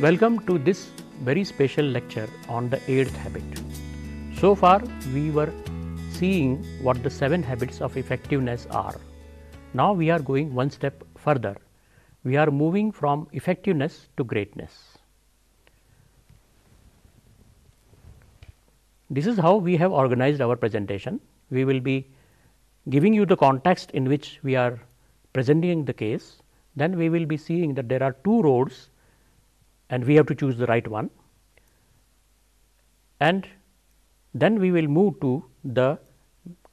Welcome to this very special lecture on the 8th habit. So far we were seeing what the 7 habits of effectiveness are. Now we are going one step further. We are moving from effectiveness to greatness. This is how we have organized our presentation. We will be giving you the context in which we are presenting the case. Then we will be seeing that there are 2 roads and we have to choose the right one, and then we will move to the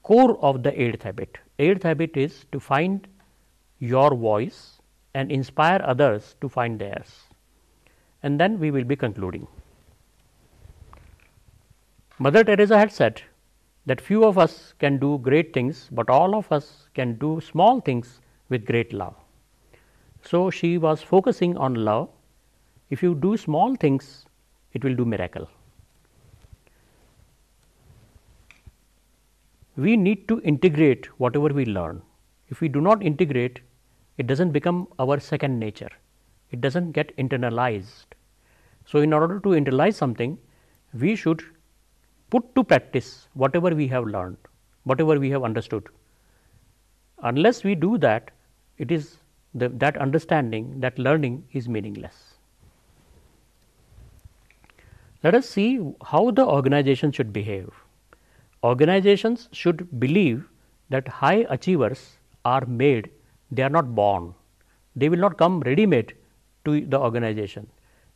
core of the 8th habit. 8th habit is to find your voice and inspire others to find theirs, and then we will be concluding. Mother Teresa had said that few of us can do great things, but all of us can do small things with great love. So she was focusing on love. If you do small things, it will do miracle. We need to integrate whatever we learn. If we do not integrate, it doesn't become our second nature. It doesn't get internalized. So in order to internalize something, we should put to practice whatever we have learned, whatever we have understood. Unless we do that, it is that understanding, that learning is meaningless. Let us see how the organization should behave. Organizations should believe that high achievers are made, they are not born. They will not come ready-made to the organization.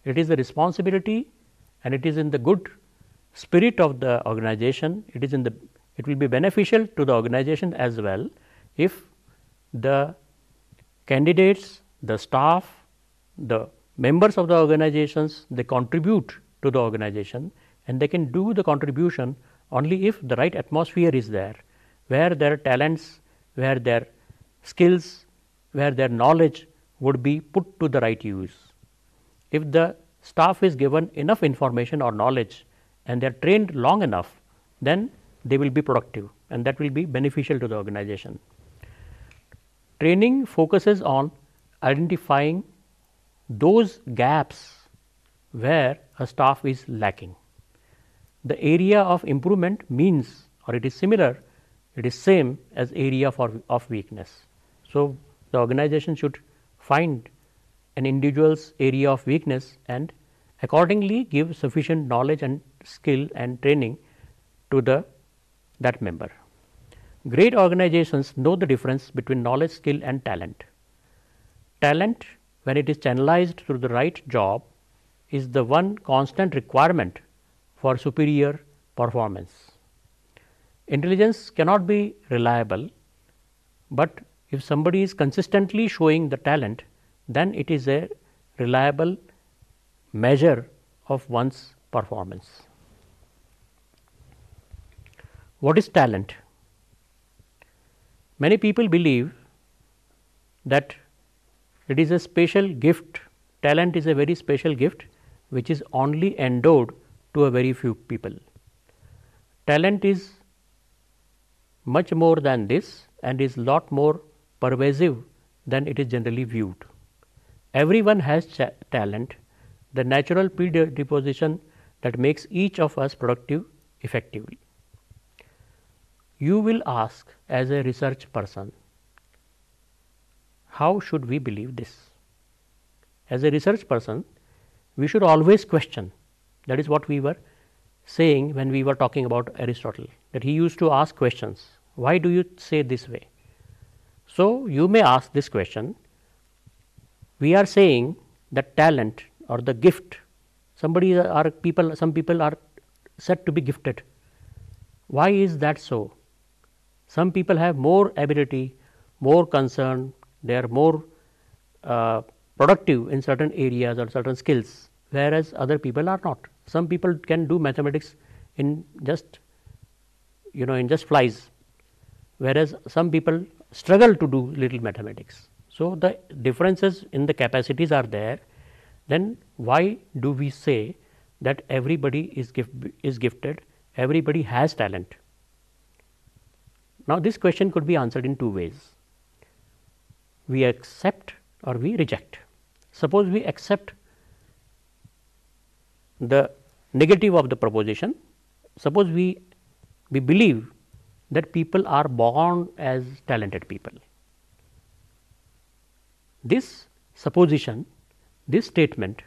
It is the responsibility and it is in the good spirit of the organization. It will be beneficial to the organization as well if the candidates, the staff, the members of the organizations, they contribute to the organization, and they can do the contribution only if the right atmosphere is there, where their talents, where their skills, where their knowledge would be put to the right use. If the staff is given enough information or knowledge and they are trained long enough, then they will be productive and that will be beneficial to the organization. Training focuses on identifying those gaps where a staff is lacking. The area of improvement means, or it is similar, it is same as area of weakness. So the organization should find an individual's area of weakness and accordingly give sufficient knowledge and skill and training to that member. Great organizations know the difference between knowledge, skill and talent. Talent, when it is channelized through the right job, is the one constant requirement for superior performance. Intelligence cannot be reliable, but if somebody is consistently showing the talent, then it is a reliable measure of one's performance. What is talent? Many people believe that it is a special gift. Talent is a very special gift which is only endowed to a very few people. Talent is much more than this and is lot more pervasive than it is generally viewed. Everyone has talent, the natural predisposition that makes each of us productive effectively. You will ask as a research person, how should we believe this? As a research person, we should always question. That is what we were saying when we were talking about Aristotle, that he used to ask questions. Why do you say this way? So you may ask this question. We are saying that talent or the gift, some people are said to be gifted. Why is that so? Some people have more ability, more concern, they are more productive in certain areas or certain skills, whereas other people are not. Some people can do mathematics in just flies, whereas some people struggle to do little mathematics. So the differences in the capacities are there. Then why do we say that everybody is gifted, everybody has talent? Now this question could be answered in 2 ways. We accept or we reject. Suppose we accept the negative of the proposition. Suppose we believe that people are born as talented people. This supposition, this statement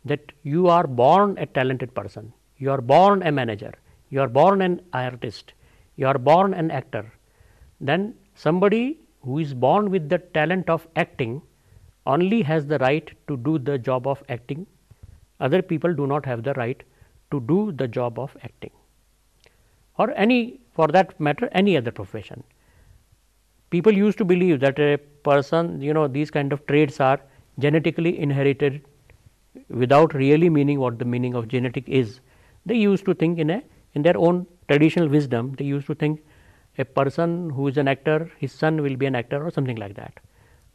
that you are born a talented person, you are born a manager, you are born an artist, you are born an actor, then somebody who is born with the talent of acting only has the right to do the job of acting. Other people do not have the right to do the job of acting, or any, for that matter, any other profession. People used to believe that a person, these kind of traits are genetically inherited without really meaning what the meaning of genetic is. They used to think in their own traditional wisdom, they used to think a person who is an actor, his son will be an actor or something like that.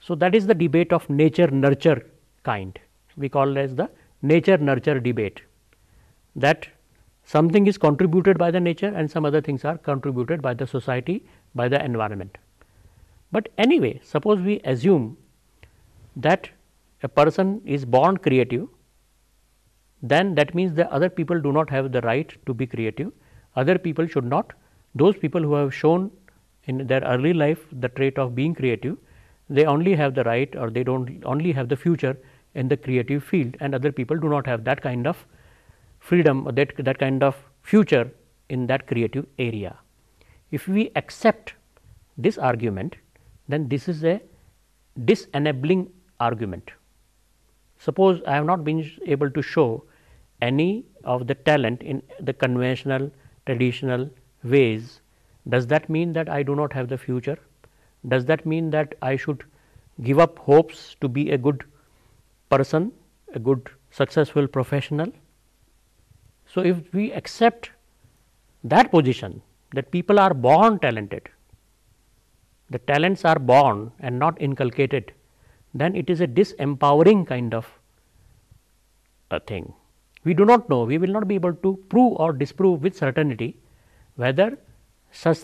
So, that is the debate of nature nurture kind. We call it as the nature nurture debate, that something is contributed by the nature and some other things are contributed by the society, by the environment. But anyway, suppose we assume that a person is born creative, then that means that other people do not have the right to be creative. Other people should not, those people who have shown in their early life the trait of being creative, they only have the right, or they don't only have the future in the creative field, and other people do not have that kind of freedom or that kind of future in that creative area. If we accept this argument, then this is a disenabling argument. Suppose I have not been able to show any of the talent in the conventional traditional ways, does that mean that I do not have the future? Does that mean that I should give up hopes to be a good person, a good successful professional? So, if we accept that position that people are born talented, the talents are born and not inculcated, then it is a disempowering kind of a thing. We do not know, we will not be able to prove or disprove with certainty whether such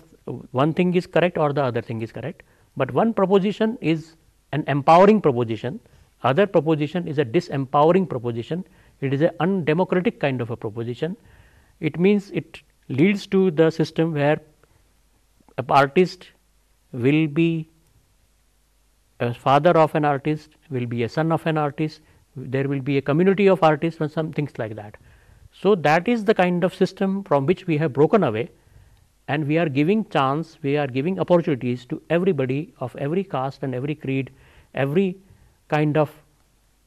one thing is correct or the other thing is correct, but one proposition is an empowering proposition, other proposition is a disempowering proposition, it is an undemocratic kind of a proposition. It means it leads to the system where an artist will be a father of an artist, will be a son of an artist, there will be a community of artists or some things like that. So, that is the kind of system from which we have broken away, and we are giving chance, we are giving opportunities to everybody of every caste and every creed, every kind of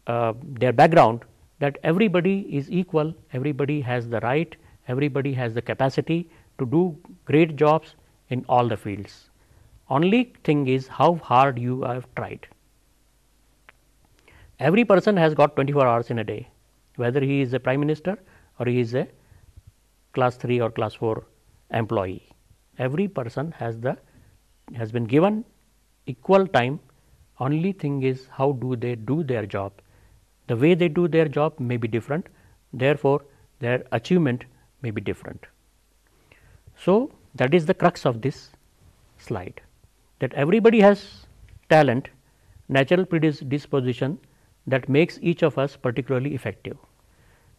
their background, that everybody is equal, everybody has the right, everybody has the capacity to do great jobs in all the fields. Only thing is how hard you have tried. Every person has got 24 hours in a day, whether he is a prime minister or he is a class 3 or class 4 employee. Every person has been given equal time. Only thing is how do they do their job. The way they do their job may be different, therefore, their achievement may be different. So, that is the crux of this slide, that everybody has talent, natural predisposition that makes each of us particularly effective.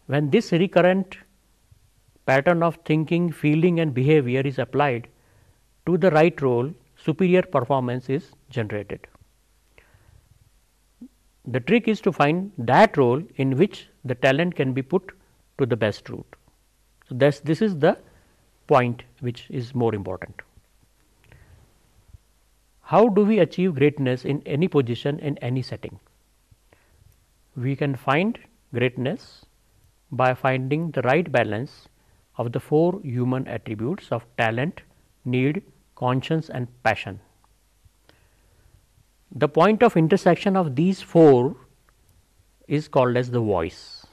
When this recurrent pattern of thinking, feeling and behavior is applied to the right role, superior performance is generated. The trick is to find that role in which the talent can be put to the best route. So, this is the point which is more important. How do we achieve greatness in any position, in any setting? We can find greatness by finding the right balance of the 4 human attributes of talent, need, conscience and passion. The point of intersection of these 4 is called as the voice.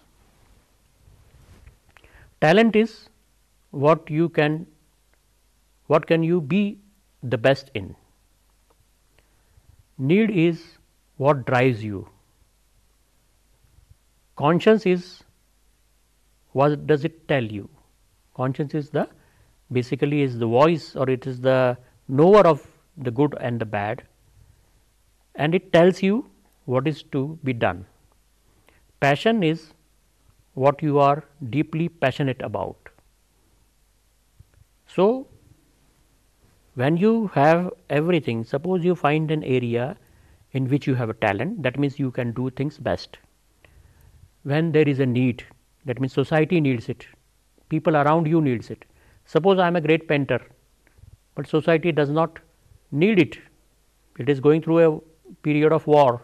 Talent is what can you be the best in. Need is what drives you. Conscience is what does it tell you. Conscience is basically is the voice, or it is the knower of the good and the bad, and it tells you what is to be done. Passion is what you are deeply passionate about. So, when you have everything, suppose you find an area in which you have a talent, that means you can do things best. When there is a need, that means society needs it, people around you needs it. Suppose I am a great painter, but society does not need it, it is going through a period of war,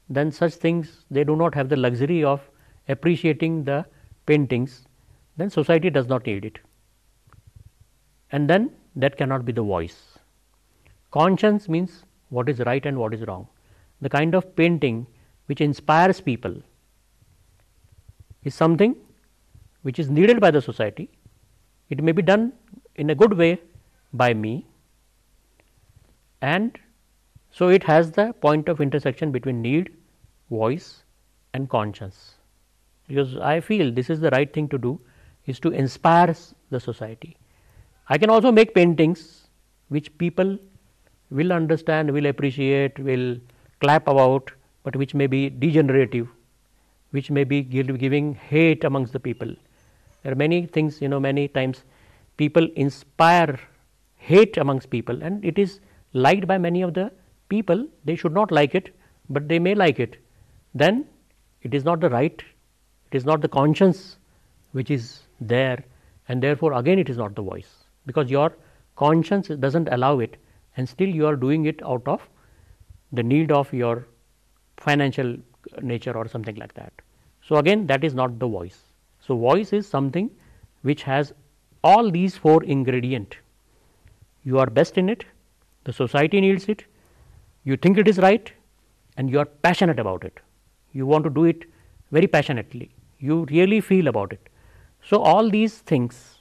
then such things, they do not have the luxury of appreciating the paintings, then society does not need it, and then that cannot be the voice. Conscience means what is right and what is wrong. The kind of painting which inspires people is something which is needed by the society. It may be done in a good way by me, and so it has the point of intersection between need, voice and conscience, because I feel this is the right thing to do, is to inspire the society. I can also make paintings which people will understand, will appreciate, will clap about, but which may be degenerative, which may be giving hate amongst the people. There are many things, many times people inspire hate amongst people, and it is liked by many of the people. They should not like it, but they may like it. Then it is not the right, it is not the conscience which is there, and therefore again it is not the voice, because your conscience does not allow it, and still you are doing it out of the need of your financial nature or something like that. So again that is not the voice. So voice is something which has all these four ingredients. You are best in it, the society needs it, you think it is right, and you are passionate about it. You want to do it very passionately, you really feel about it. So all these things,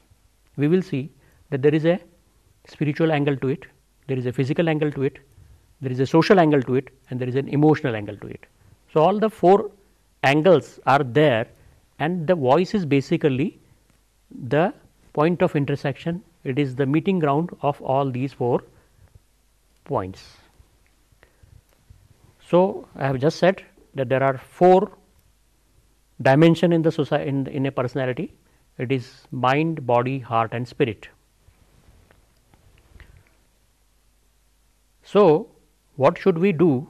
we will see that there is a spiritual angle to it, there is a physical angle to it, there is a social angle to it, and there is an emotional angle to it. So all the four angles are there, and the voice is basically the point of intersection. It is the meeting ground of all these 4 points. So I have just said that there are 4 dimensions in the society, in a personality. It is mind, body, heart and spirit. So what should we do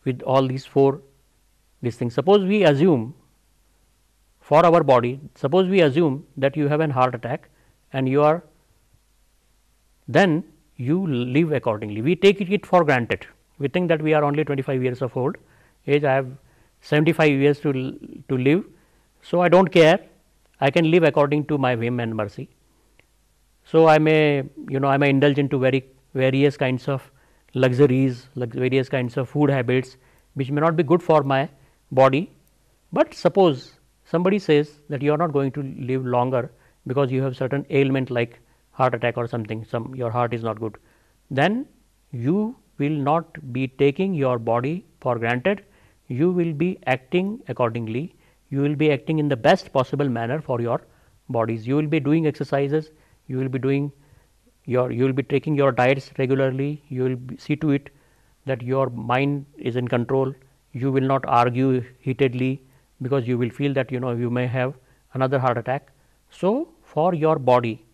with all these 4 things? Suppose we assume, for our body, suppose we assume that you have an heart attack and you are, then you live accordingly. We take it for granted. We think that we are only 25 years of old age, I have 75 years to live, so I do not care, I can live according to my whim and mercy. So I may, I may indulge into various kinds of luxuries, various kinds of food habits which may not be good for my body. But suppose somebody says that you are not going to live longer because you have certain ailment like heart attack or something, your heart is not good, then you will not be taking your body for granted, you will be acting accordingly, you will be acting in the best possible manner for your bodies. You will be doing exercises, you will be doing you will be taking your diets regularly, you will see to it that your mind is in control, you will not argue heatedly because you will feel that you may have another heart attack. So for your body,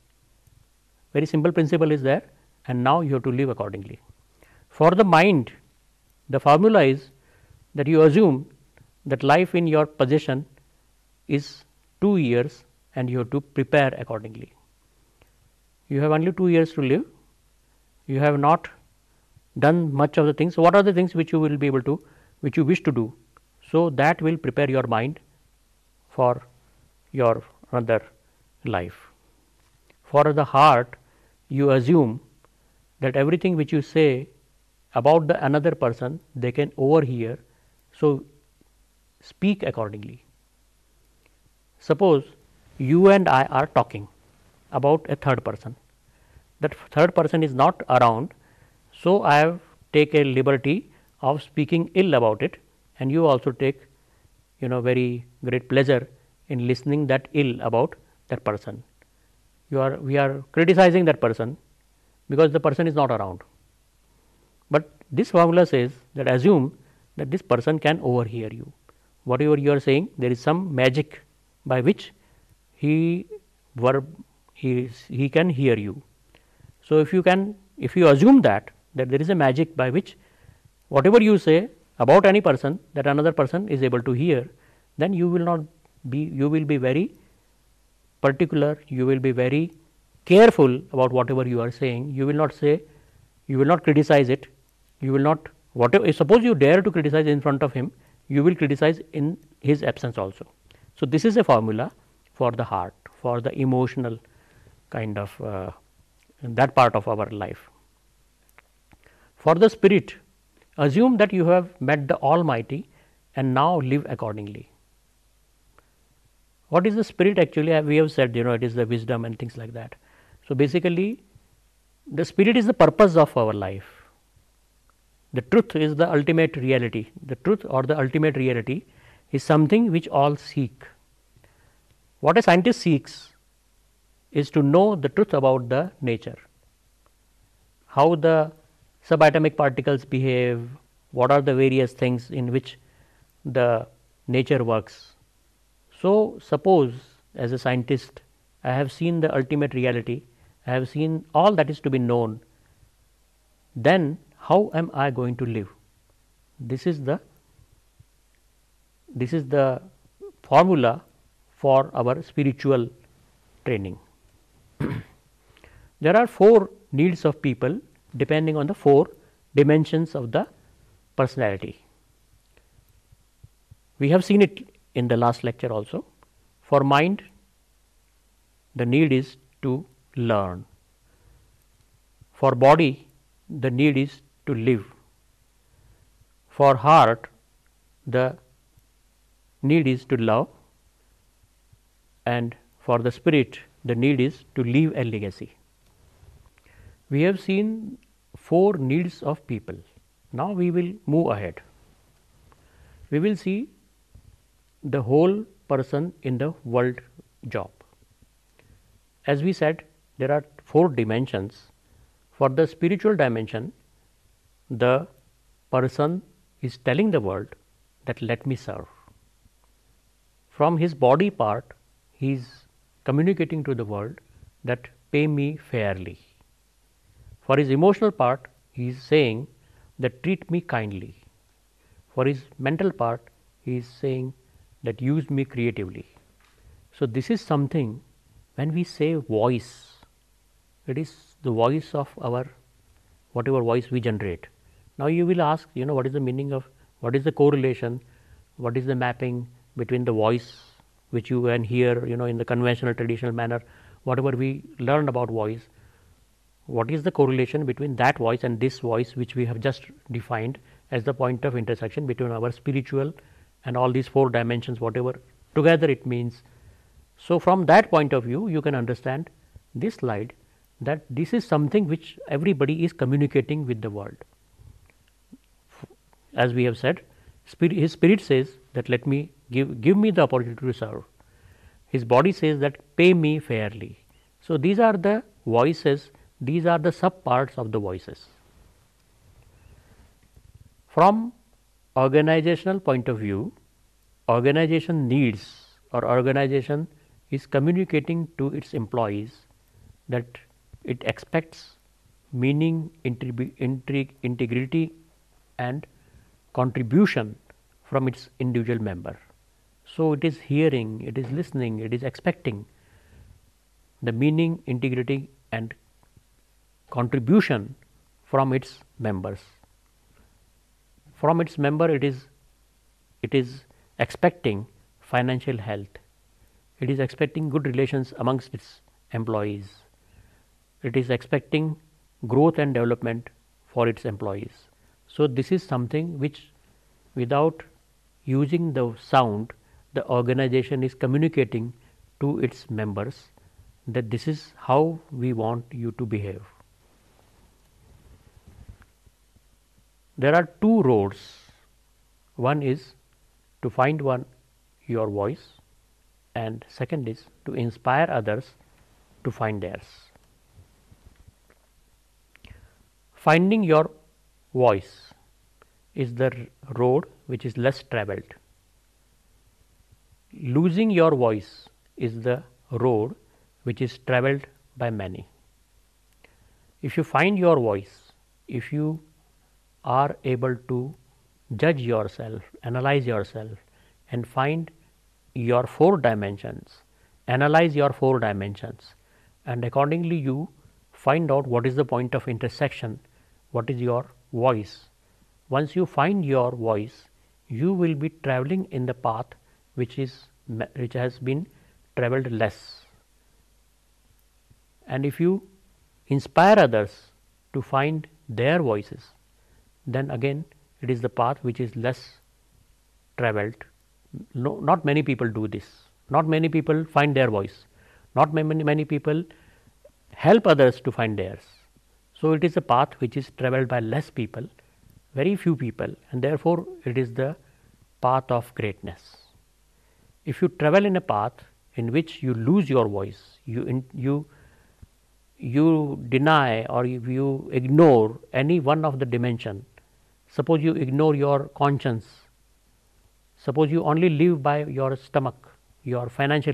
very simple principle is there, and now you have to live accordingly. For the mind, the formula is that you assume that life in your possession is 2 years and you have to prepare accordingly. You have only 2 years to live, you have not done much of the things. So what are the things which you will be able to, which you wish to do? So that will prepare your mind for your another life. For the heart, you assume that everything which you say about the another person, they can overhear, so speak accordingly. Suppose you and I are talking about a third person, that third person is not around, so I have taken a liberty of speaking ill about it, and you also take very great pleasure in listening that ill about that person. We are criticizing that person because the person is not around. But this formula says that assume that this person can overhear you. whatever you are saying, there is some magic by which he can hear you. So, if you assume that there is a magic by which whatever you say about any person, that another person is able to hear, then you will be very particular, you will be very careful about whatever you are saying. You will not criticize it, you will not, whatever, suppose you dare to criticize in front of him, you will criticize in his absence also. So, this is a formula for the heart, for the emotional kind of that part of our life. For the spirit, assume that you have met the Almighty and now live accordingly. What is the spirit actually? We have said, it is the wisdom and things like that. So, basically the spirit is the purpose of our life. The truth is the ultimate reality. The truth or the ultimate reality is something which all seek. What a scientist seeks is to know the truth about the nature, how the subatomic particles behave, what are the various things in which the nature works. So, suppose as a scientist I have seen the ultimate reality, I have seen all that is to be known, then how am I going to live? This is the formula for our spiritual training. There are 4 needs of people depending on the 4 dimensions of the personality. We have seen it in the last lecture also. For mind, the need is to learn. For body, the need is to live. For heart, the need is to love, and for the spirit, the need is to leave a legacy. We have seen 4 needs of people. Now we will move ahead. We will see the whole person in the world job. As we said, there are 4 dimensions. For the spiritual dimension, the person is telling the world that let me serve. From his body part, he is communicating to the world that pay me fairly. For his emotional part, he is saying that treat me kindly. For his mental part, he is saying that use me creatively. So, this is something, when we say voice, it is the voice of our whatever voice we generate. Now, you will ask, what is the meaning of, what is the correlation, what is the mapping between the voice which you can hear, in the conventional traditional manner, whatever we learn about voice, what is the correlation between that voice and this voice which we have just defined as the point of intersection between our spiritual and all these 4 dimensions, whatever together it means. So, from that point of view, you can understand this slide, that this is something which everybody is communicating with the world. As we have said, his spirit says that let me give me the opportunity to serve. His body says that pay me fairly. So, these are the voices, these are the sub parts of the voices. From organizational point of view, organization needs or organization is communicating to its employees that it expects meaning, integrity and contribution from its individual member. So, it is hearing, it is listening, it is expecting the meaning, integrity and contribution from its members. From its member, it is expecting financial health, it is expecting good relations amongst its employees, it is expecting growth and development for its employees. So, this is something which, without using the sound, the organization is communicating to its members that this is how we want you to behave. There are 2 roads. One is to find your voice, and second is to inspire others to find theirs. Finding your voice is the road which is less travelled. losing your voice is the road which is travelled by many. If you find your voice, if you are able to judge yourself, analyze yourself, and find your 4 dimensions, analyze your 4 dimensions, and accordingly you find out what is the point of intersection, what is your voice. Once you find your voice, you will be traveling in the path which has been travelled less. And if you inspire others to find their voices, then again it is the path which is less travelled. No, not many people do this. Not many people find their voice. Not many people help others to find theirs. So it is a path which is travelled by less people, very few people, and therefore it is the path of greatness. If you travel in a path in which you lose your voice, you deny or you ignore any one of the dimension. Suppose you ignore your conscience, suppose you only live by your stomach, your financial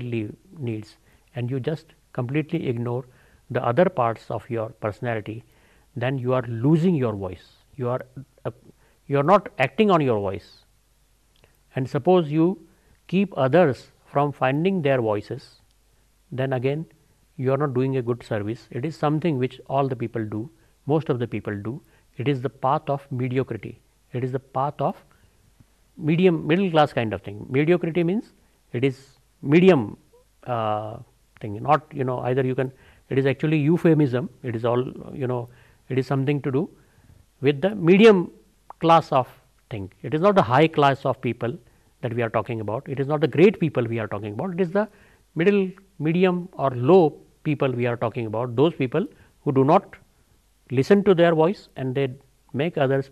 needs, and you just completely ignore the other parts of your personality, then you are losing your voice. You are not acting on your voice. And suppose you keep others from finding their voices, then again you are not doing a good service. It is something which all the people do, most of the people do. It is the path of mediocrity. It is the path of middle class kind of thing. Mediocrity means it is medium thing, not either you can. It is actually euphemism. It is all it is something to do with the medium class of thing. It is not the high class of people that we are talking about. It is not the great people we are talking about. It is the middle, medium or low people we are talking about. Those people who do not listen to their voice and they make others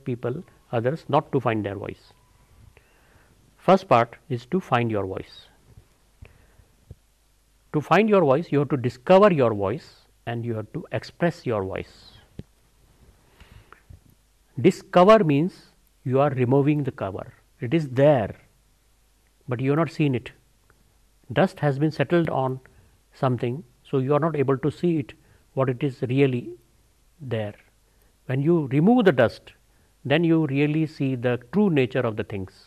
not to find their voice. First part is to find your voice. To find your voice, you have to discover your voice and you have to express your voice. Discover means you are removing the cover. It is there, but you have not seen it. Dust has been settled on something, so you are not able to see it, what it is really there. When you remove the dust, then you really see the true nature of the things.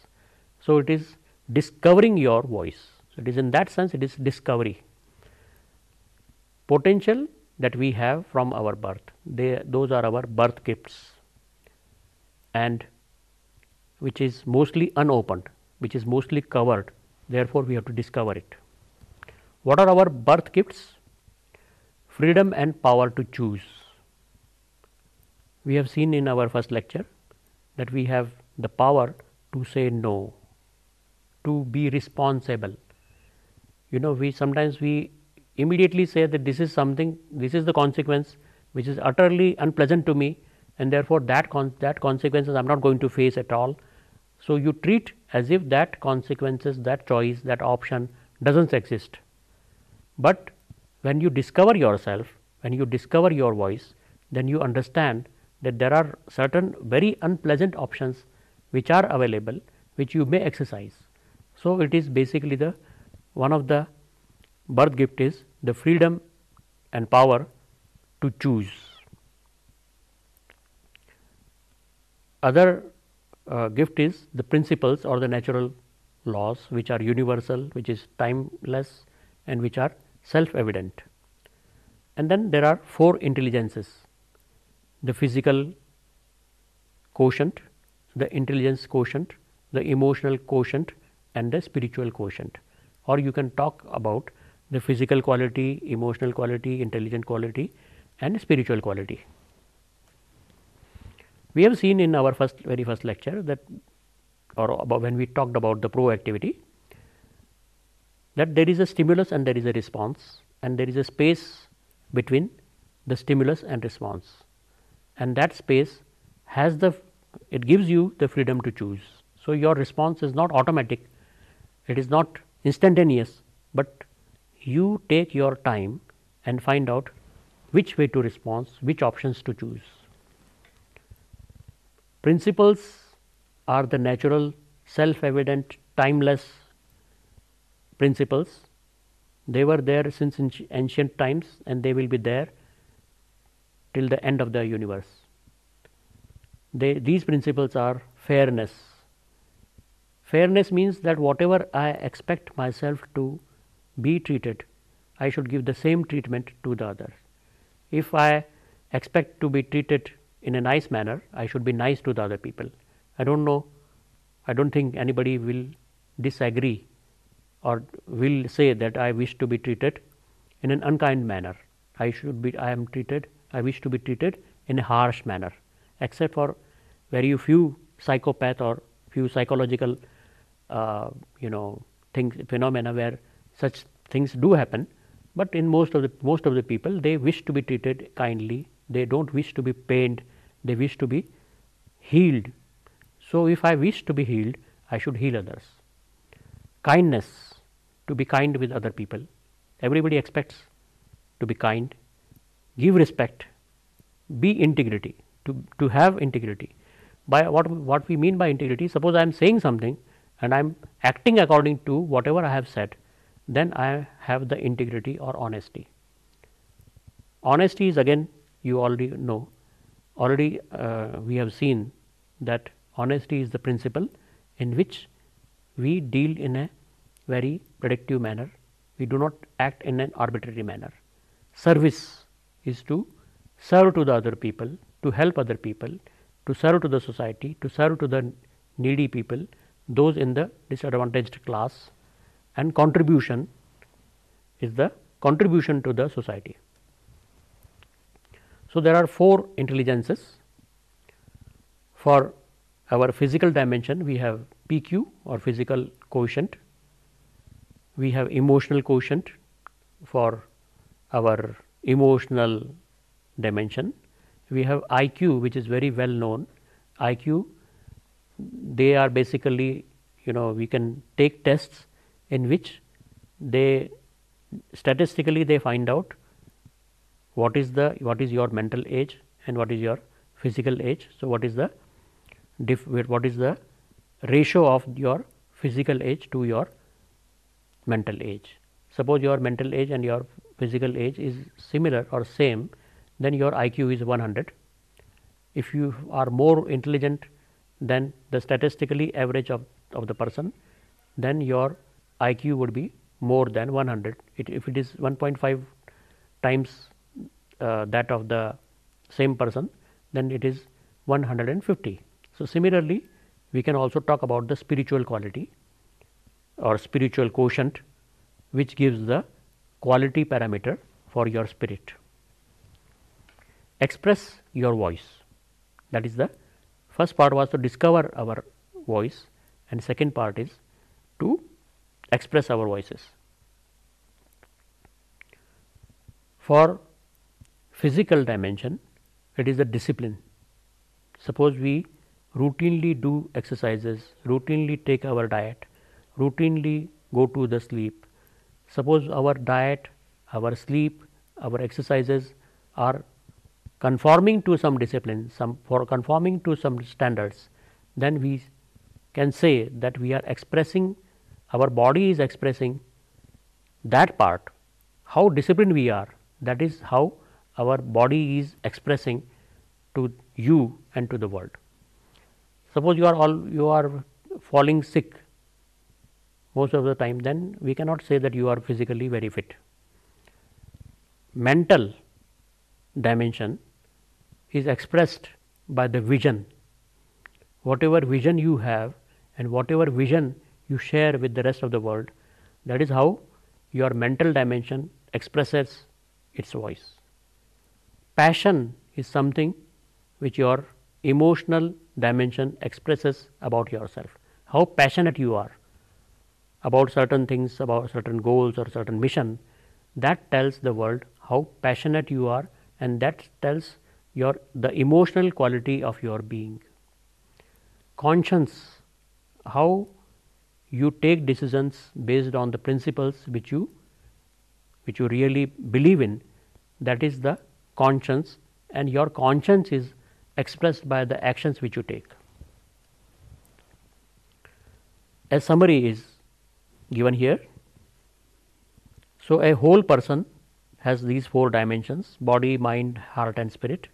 So it is discovering your voice. So it is in that sense, it is discovery. Potential that we have from our birth, those are our birth gifts, and which is mostly unopened, which is mostly covered. Therefore, we have to discover it. What are our birth gifts? Freedom and power to choose. We have seen in our first lecture that we have the power to say no, to be responsible. We sometimes immediately say that this is the consequence which is utterly unpleasant to me, and therefore that consequences I am not going to face at all. So you treat as if that consequences, that choice, that option doesn't exist. But when you discover yourself, when you discover your voice, then you understand that there are certain very unpleasant options which are available, which you may exercise. So it is basically one of the birth gift is the freedom and power to choose. Other gift is the principles or the natural laws which are universal, which is timeless and which are self-evident. And then there are 4 intelligences: the physical quotient, the intelligence quotient, the emotional quotient and the spiritual quotient, or you can talk about the physical quality, emotional quality, intelligent quality and spiritual quality. We have seen in our very first lecture that, or about when we talked about the proactivity, that there is a stimulus and there is a response, and there is a space between the stimulus and response, and that space it gives you the freedom to choose. So your response is not automatic, it is not instantaneous, but you take your time and find out which way to respond, which options to choose. Principles are the natural, self-evident, timeless principles. They were there since ancient times and they will be there till the end of the universe. These principles are fairness. Fairness means that whatever I expect myself to be treated, I should give the same treatment to the others. If I expect to be treated in a nice manner, I should be nice to the other people. I don't think anybody will disagree or will say that I wish to be treated in an unkind manner. I wish to be treated in a harsh manner, except for very few psychopath or few psychological phenomena where such things do happen. But in most of the people, they wish to be treated kindly. They don't wish to be pained. They wish to be healed. So if I wish to be healed, I should heal others. Kindness, to be kind with other people. Everybody expects to be kind, give respect, be integrity, to have integrity. By what we mean by integrity, suppose I am saying something and I am acting according to whatever I have said, then I have the integrity or honesty. Honesty is, again, you already know, we have seen that honesty is the principle in which we deal in a very predictive manner. We do not act in an arbitrary manner. Service is to serve to the other people, to help other people, to serve to the society, to serve to the needy people, those in the disadvantaged class, and contribution is the contribution to the society. So there are 4 intelligences. For our physical dimension, we have PQ or physical quotient. We have emotional quotient for our emotional dimension. We have IQ, which is very well known. IQ, they are basically, we can take tests in which they statistically they find out what is your mental age and what is your physical age. So what is the ratio of your physical age to your mental age? Suppose your mental age and your physical age is similar or same, then your IQ is 100. If you are more intelligent than the statistically average of the person, then your IQ would be more than 100. If it is 1.5 times that of the same person, then it is 150. So similarly, we can also talk about the spiritual quality or spiritual quotient, which gives the quality parameter for your spirit. Express your voice. That is, the first part was to discover our voice, and second part is to express our voices. For physical dimension, it is the discipline. Suppose we routinely do exercises, routinely take our diet, routinely go to the sleep. Suppose our diet, our sleep, our exercises are conforming to some discipline, conforming to some standards, then we can say that we are expressing, our body is expressing that part, how disciplined we are. That is how our body is expressing to you and to the world. Suppose you are falling sick most of the time, then we cannot say that you are physically very fit. Mental dimension is expressed by the vision. Whatever vision you have and whatever vision you share with the rest of the world, that is how your mental dimension expresses its voice. Passion is something which your emotional dimension expresses about yourself. How passionate you are about certain things, about certain goals or certain mission, that tells the world how passionate you are, and that tells the emotional quality of your being. Conscience, how you take decisions based on the principles which you really believe in, that is the conscience, and your conscience is expressed by the actions which you take. A summary is given here. So, a whole person has these 4 dimensions: body, mind, heart and spirit.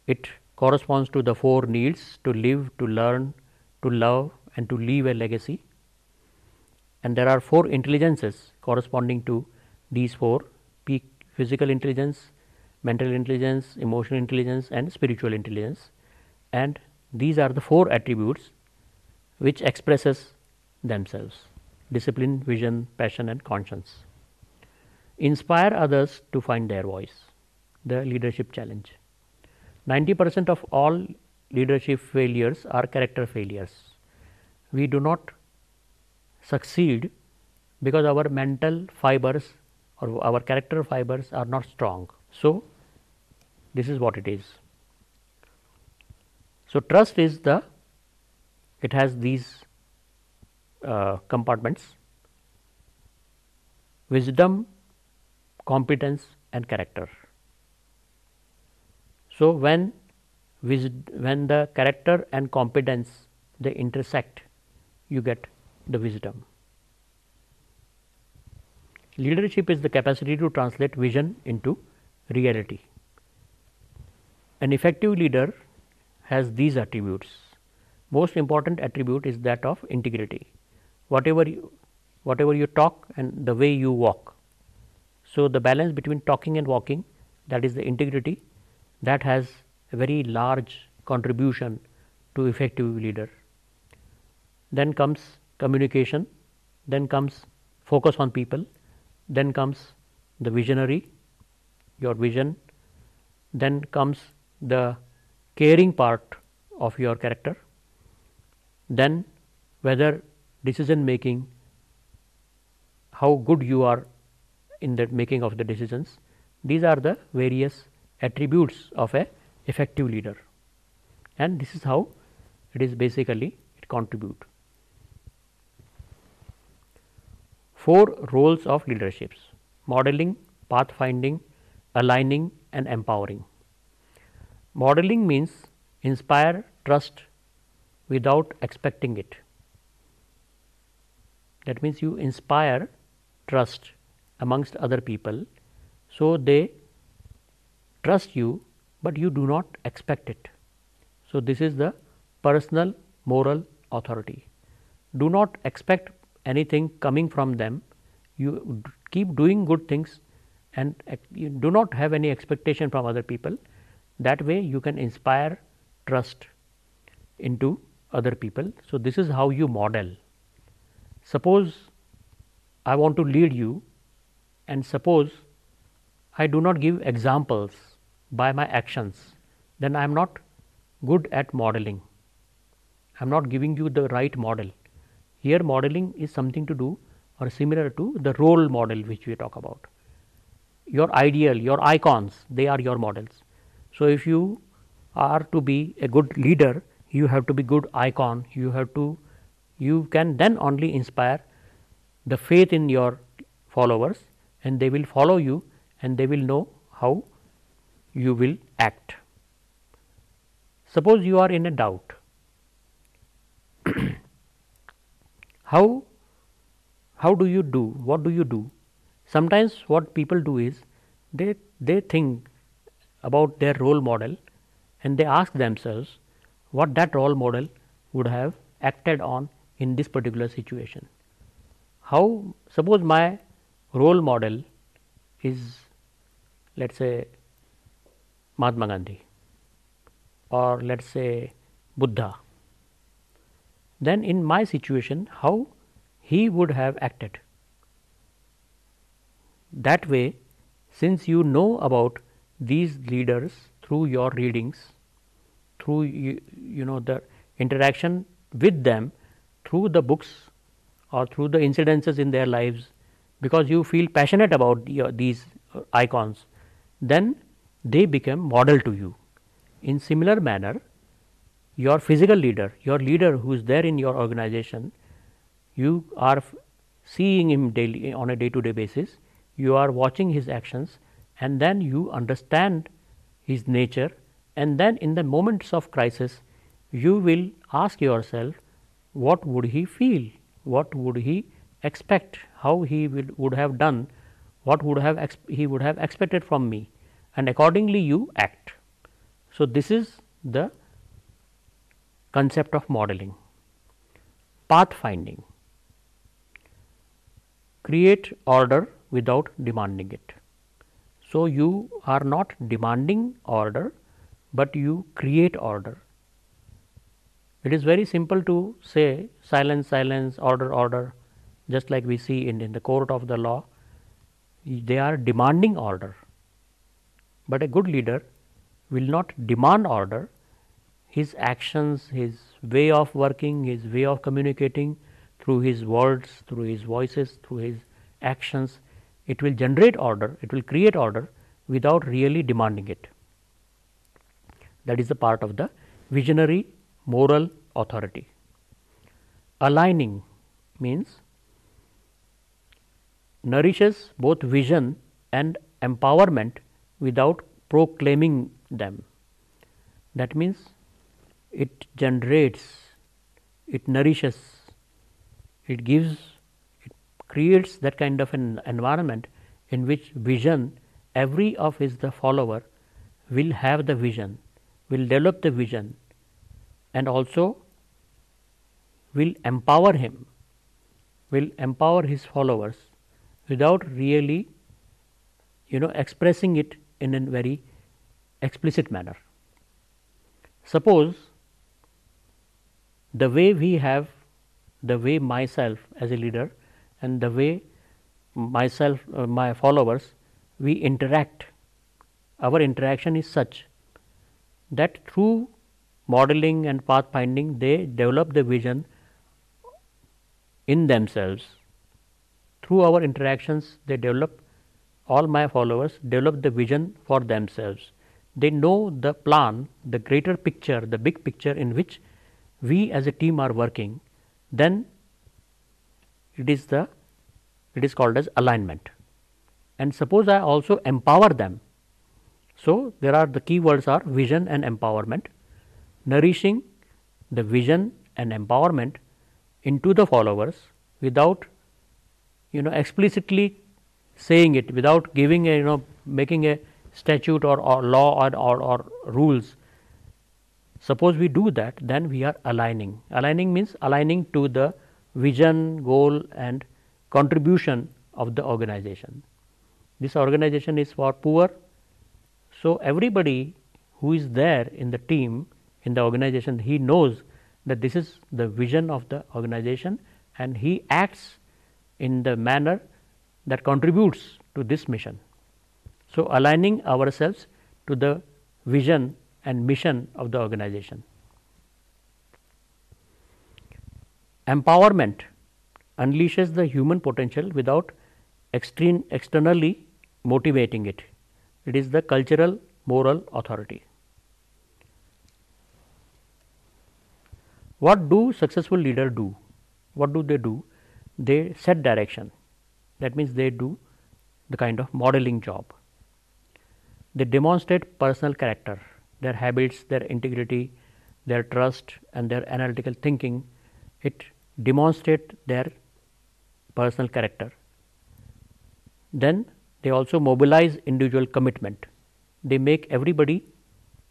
It corresponds to the 4 needs: to live, to learn, to love and to leave a legacy. And there are 4 intelligences corresponding to these 4: peak physical intelligence, mental intelligence, emotional intelligence and spiritual intelligence. And these are the 4 attributes which expresses themselves: discipline, vision, passion and conscience. Inspire others to find their voice. The leadership challenge. 90% of all leadership failures are character failures. We do not succeed because our mental fibers or our character fibers are not strong. So, this is what it is. So, trust is it has these compartments: wisdom, competence and character. So, when the character and competence they intersect, you get the wisdom. Leadership is the capacity to translate vision into reality. An effective leader has these attributes. Most important attribute is that of integrity. Whatever you talk and the way you walk. So, the balance between talking and walking, that is the integrity, that has a very large contribution to effective leader. Then comes communication, then comes focus on people, then comes the visionary, your vision, then comes the caring part of your character, then whether decision making, how good you are in the making of the decisions. These are the various attributes of a effective leader, and this is how it is basically it contribute. 4 roles of leaderships: modeling, pathfinding, aligning and empowering. Modeling means inspire trust without expecting it. That means you inspire trust amongst other people, so they trust you, but you do not expect it. So, this is the personal moral authority. Do not expect anything coming from them. You keep doing good things and you do not have any expectation from other people. That way you can inspire trust into other people. So, this is how you model. Suppose I want to lead you, and suppose I do not give examples by my actions, then I am not good at modeling. I am not giving you the right model. Here modeling is something to do or similar to the role model which we talk about. Your ideal, your icons, they are your models. So, if you are to be a good leader, you have to be good icon, you can then only inspire the faith in your followers, and they will follow you and they will know how you will act. Suppose you are in a doubt. How do you do? What do you do? Sometimes what people do is they think about their role model and they ask themselves what that role model would have acted on in this particular situation. How, suppose my role model is, let us say, Mahatma Gandhi or let us say Buddha, then in my situation how he would have acted. That way, since you know about these leaders through your readings, through you know the interaction with them through the books or through the incidences in their lives, because you feel passionate about these icons, then they become model to you. In similar manner, your physical leader, your leader who is there in your organization, you are seeing him daily on a day-to-day basis, you are watching his actions, and then you understand his nature, and then in the moments of crisis you will ask yourself what would he feel, what would he expect, how he would have done, what he would have expected from me, and accordingly you act. So, this is the concept of modeling. Pathfinding: create order without demanding it. So, you are not demanding order, but you create order. It is very simple to say silence, silence, order, order, just like we see in the court of the law. They are demanding order, but a good leader will not demand order. His actions, his way of working, his way of communicating, through his words, through his voices, through his actions, it will generate order, it will create order without really demanding it. That is the part of the visionary moral authority. Aligning means nourishes both vision and empowerment without proclaiming them. That means it generates, it nourishes, it gives, it creates that kind of an environment in which vision, every of the follower will have the vision, will develop the vision, and also will empower him, will empower his followers without really expressing it in a very explicit manner. Suppose the way we have, the way myself as a leader and the way myself, my followers, we interact, our interaction is such that through modeling and pathfinding they develop the vision in themselves. Through our interactions they develop, all my followers develop the vision for themselves. They know the plan, the greater picture, the big picture in which we as a team are working. Then it is called as alignment. And suppose I also empower them. So, there are the key words are vision and empowerment, nourishing the vision and empowerment into the followers without explicitly saying it, without giving a making a statute or law or rules. Suppose we do that, then we are aligning. Aligning means aligning to the vision, goal and contribution of the organization. This organization is for poor. So, everybody who is there in the team, in the organization, he knows that this is the vision of the organization and he acts in the manner that contributes to this mission. So, aligning ourselves to the vision and mission of the organization. Empowerment unleashes the human potential without externally motivating it. It is the cultural moral authority. What do successful leaders do? What do? They set direction. That means they do the kind of modeling job. They demonstrate personal character, their habits, their integrity, their trust and their analytical thinking. It demonstrates their personal character. Then they also mobilize individual commitment. They make everybody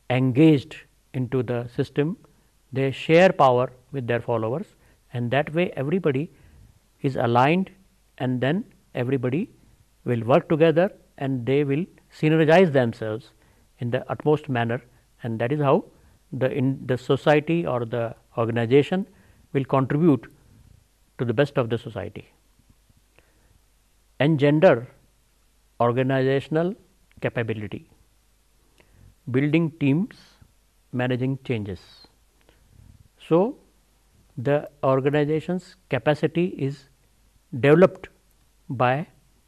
engaged into the system. They share power with their followers and that way everybody is aligned and then everybody will work together and they will synergize themselves in the utmost manner, and that is how the society or the organization will contribute to the best of the society. Engender organizational capability, building teams, managing changes. So, the organization's capacity is developed by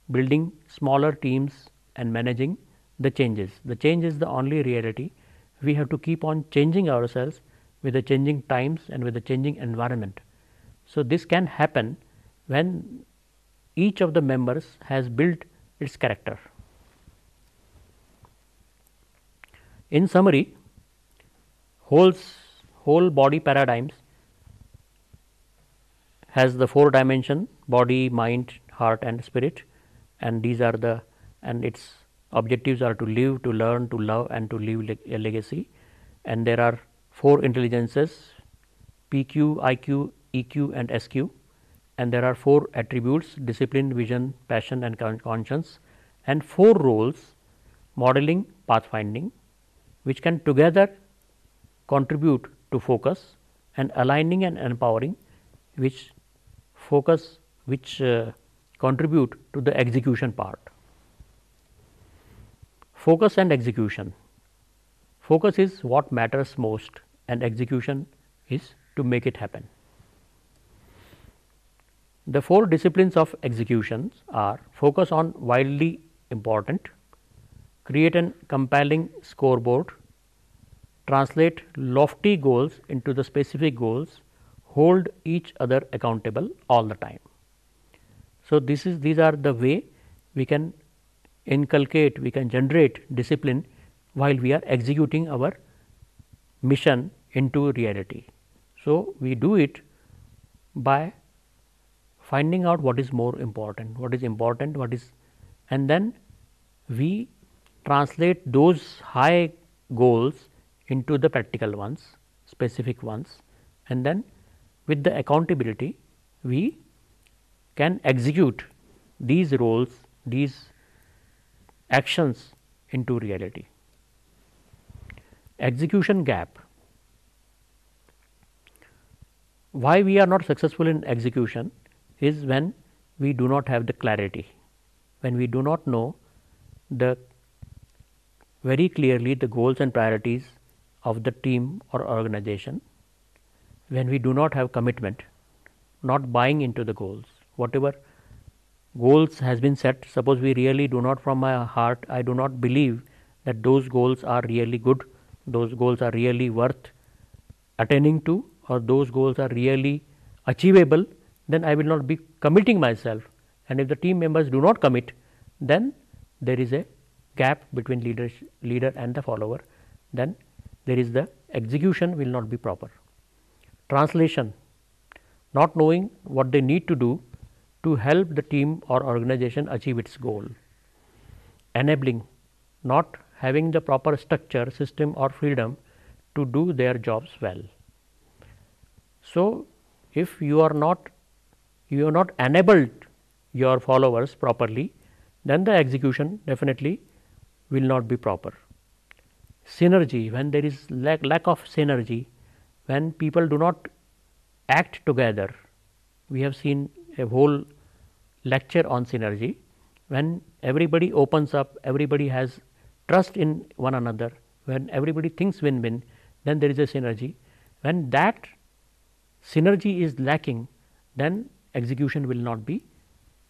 building smaller teams and managing the changes. The change is the only reality. We have to keep on changing ourselves with the changing times and with the changing environment. So, this can happen when each of the members has built its character. In summary, whole body paradigms has the 4 dimension: body, mind, heart and spirit, and these are the, and its objectives are to live, to learn, to love, and to leave a legacy. And there are 4 intelligences: PQ, IQ, EQ, and SQ. And there are 4 attributes: discipline, vision, passion, and conscience, and 4 roles: modeling, pathfinding, which can together contribute to focus, and aligning and empowering, which contribute to the execution part. Focus and execution. Focus is what matters most, and execution is to make it happen. The 4 disciplines of executions are: focus on wildly important, create an compelling scoreboard, translate lofty goals into the specific goals, hold each other accountable all the time. So, these are the way we can inculcate, we can generate discipline while we are executing our mission into reality. So, we do it by finding out what is more important, and then we translate those high goals into the practical ones, specific ones, and then with the accountability we can execute these roles, these actions into reality. Execution gap. Why we are not successful in execution is when we do not have the clarity, when we do not know the very clearly the goals and priorities of the team or organization, when we do not have commitment, not buying into the goals. Whatever goals has been set, suppose we really do not, from my heart I do not believe that those goals are really good, those goals are really worth attaining to, or those goals are really achievable, then I will not be committing myself. And if the team members do not commit, then there is a gap between leader and the follower, then there is the execution will not be proper. Translation. Not knowing what they need to do to help the team or organization achieve its goal. Enabling. Not having the proper structure, system, or freedom to do their jobs well. So, if you are not enabled your followers properly, then the execution definitely will not be proper. Synergy. When there is lack of synergy, when people do not act together, we have seen a whole lecture on synergy. When everybody opens up, everybody has trust in one another, when everybody thinks win-win, then there is a synergy. When that synergy is lacking, then execution will not be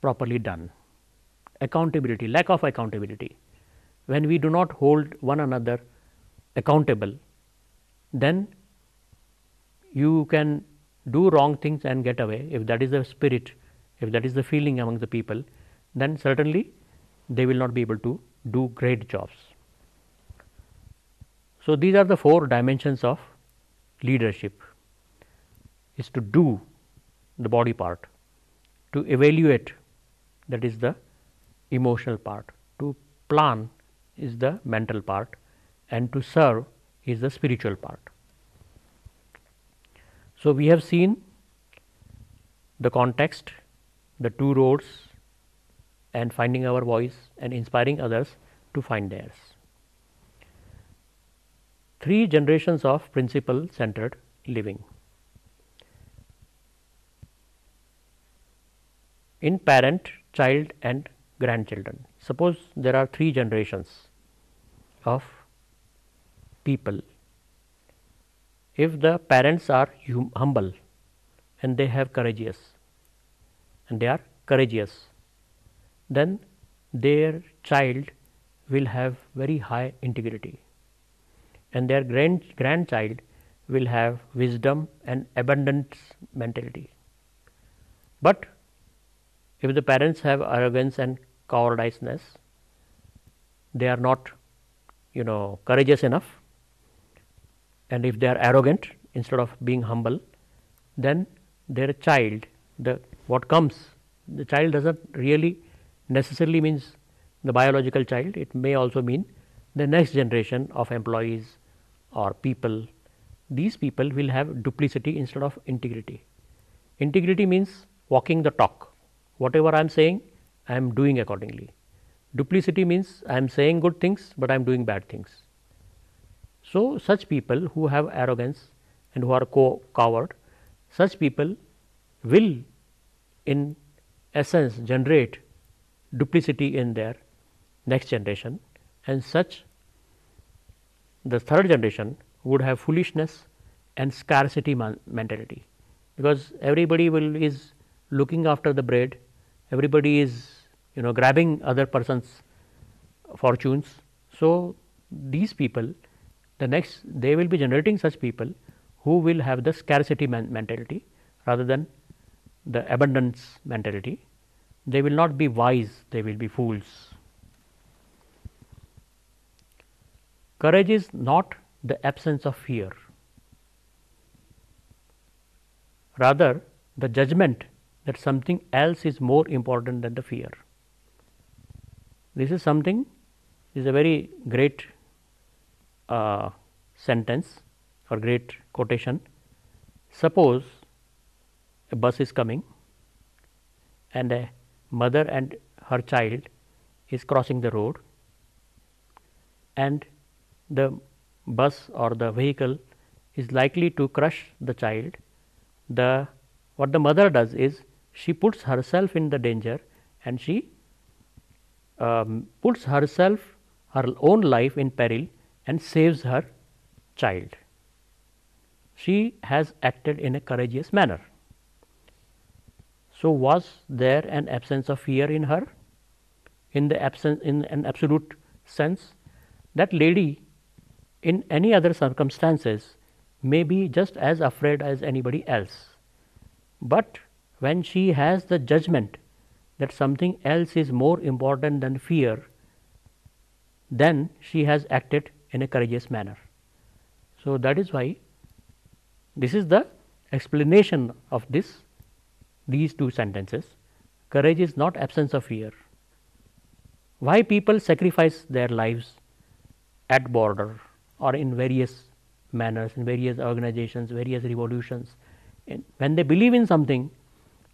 properly done. Accountability. Lack of accountability. When we do not hold one another accountable, then you can do wrong things and get away. If that is the spirit, if that is the feeling among the people, then certainly they will not be able to do great jobs. So, these are the 4 dimensions of leadership: is to do, the body part; to evaluate, that is the emotional part; to plan is the mental part; and to serve is the spiritual part. So, we have seen the context, the 2 roads, and finding our voice and inspiring others to find theirs. 3 generations of principle centered living. In parent, child, and grandchildren. Suppose there are 3 generations of people. If the parents are humble and they are courageous, then their child will have very high integrity, and their grandchild will have wisdom and abundance mentality. But if the parents have arrogance and cowardiceness, they are not courageous enough, and if they are arrogant instead of being humble, then their child, the child does not really necessarily means the biological child, it may also mean the next generation of employees or people. These people will have duplicity instead of integrity. Integrity means walking the talk. Whatever I am saying, I am doing accordingly. Duplicity means I am saying good things, but I am doing bad things. So, such people who have arrogance and who are coward, such people will in essence generate duplicity in their next generation, and such the third generation would have foolishness and scarcity mentality, because everybody is looking after the bread, everybody is grabbing other person's fortunes. So, these people they will be generating such people who will have the scarcity mentality rather than the abundance mentality. They will not be wise, they will be fools. Courage is not the absence of fear, rather the judgment that something else is more important than the fear. This is a very great sentence or great quotation. Suppose a bus is coming and a mother and her child is crossing the road, and the bus or the vehicle is likely to crush the child. What the mother does is she puts herself in the danger, and she puts her own life in peril and saves her child. She has acted in a courageous manner. So, was there an absence of fear in her? In an absolute sense, that lady in any other circumstances may be just as afraid as anybody else, but when she has the judgment that something else is more important than fear, then she has acted in a courageous manner. So, that is why this is the explanation of these two sentences. Courage is not absence of fear. Why people sacrifice their lives at border or in various manners, in various organizations, various revolutions, when they believe in something,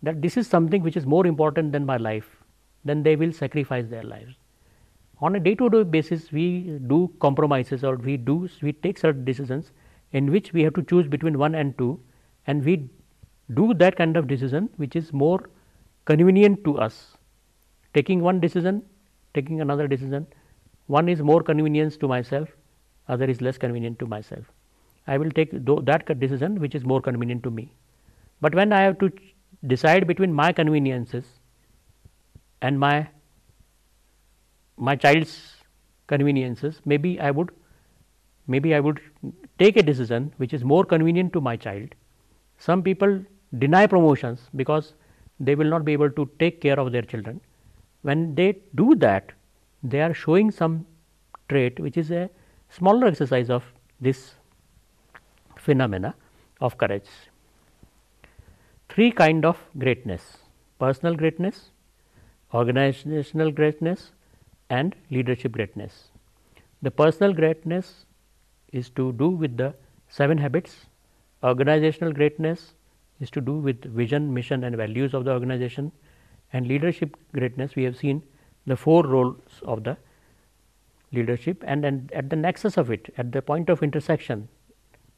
that this is something which is more important than my life, then they will sacrifice their lives. On a day-to-day basis, we do compromises, or we take certain decisions in which we have to choose between 1 and 2, and we do that kind of decision which is more convenient to us. Taking one decision, taking another decision, one is more convenience to myself, other is less convenient to myself. I will take that decision which is more convenient to me. But when I have to decide between my conveniences and my child's conveniences, maybe I would take a decision which is more convenient to my child. Some people deny promotions because they will not be able to take care of their children. When they do that, they are showing some trait which is a smaller exercise of this phenomena of courage. 3 kinds of greatness: personal greatness, organizational greatness, and leadership greatness. The personal greatness is to do with the 7 habits. Organizational greatness is to do with vision, mission, and values of the organization, and leadership greatness, we have seen the 4 roles of the leadership, and at the nexus of it, at the point of intersection,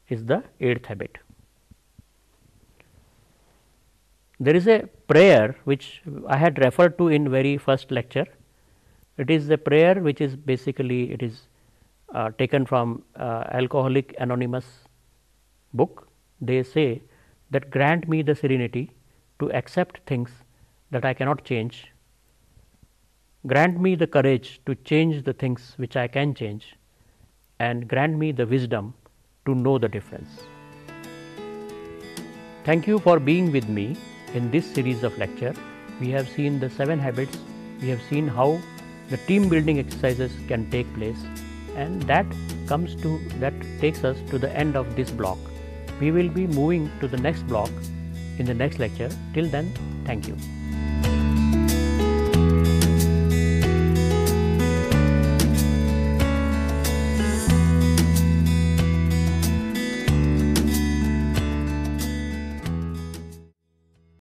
is the 8th habit. There is a prayer which I had referred to in very first lecture. It is the prayer which is basically, it is taken from Alcoholic Anonymous book. They say that grant me the serenity to accept things that I cannot change, grant me the courage to change the things which I can change, and grant me the wisdom to know the difference. Thank you for being with me in this series of lecture. We have seen the 7 habits, we have seen how the team building exercises can take place, and that takes us to the end of this block. We will be moving to the next block in the next lecture. Till then, thank you.